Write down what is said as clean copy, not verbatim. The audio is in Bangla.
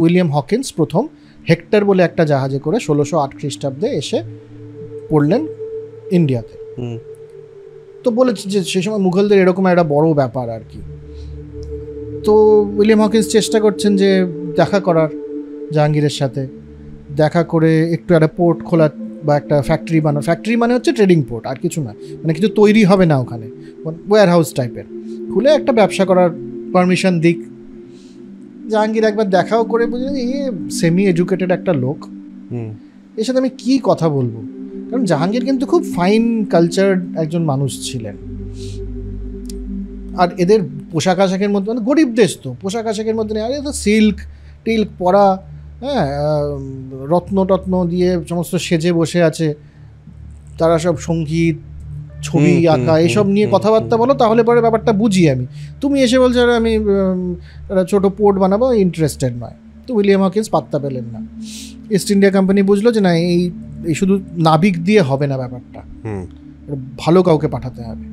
উইলিয়াম হকিন্স প্রথম হেক্টর বলে একটা জাহাজে করে 1608 খ্রিস্টাব্দে এসে পড়লেন ইন্ডিয়াতে। তো বলেছে যে সে সময় মুঘলদের এরকম একটা বড় ব্যাপার আর কি। তো উইলিয়াম হকিন্স চেষ্টা করছেন যে দেখা করার জাহাঙ্গীরের সাথে, দেখা করে একটু একটা পোর্ট খোলা বা একটা ফ্যাক্টরি বানানো। ফ্যাক্টরি মানে হচ্ছে ট্রেডিং পোর্ট, আর কিছু না, মানে কিছু তৈরি হবে না ওখানে, ওয়্যার হাউস টাইপের খুলে একটা ব্যবসা করার পারমিশন দিক। জাহাঙ্গীর একবার দেখাও করে বুঝলেন এ সেমি এডুকেটেড একটা লোক, এর সাথে আমি কী কথা বলবো। কারণ জাহাঙ্গীর কিন্তু খুব ফাইন কালচার্ড একজন মানুষ ছিলেন। আর এদের পোশাক আশাকের মধ্যে, মানে গরিব দেশ তো, পোশাক আশাকের মধ্যে নেই, আর তো সিল্ক টিল্ক পরা, হ্যাঁ, রত্ন টত্ন দিয়ে সমস্ত সেজে বসে আছে তারা, সব সঙ্গীত ছবি আঁকা এসব নিয়ে কথাবার্তা বলো, তাহলে পরে ব্যাপারটা বুঝি আমি। তুমি এসে বলছো আমি ছোটো পোর্ট বানাবো, ইন্টারেস্টেড নয়। তো উইলিয়াম হকিন্স পাত্তা পেলেন না। ইস্ট ইন্ডিয়া কোম্পানি বুঝলো যে না, এই শুধু নাবিক দিয়ে হবে না ব্যাপারটা, ভালো কাউকে পাঠাতে হবে।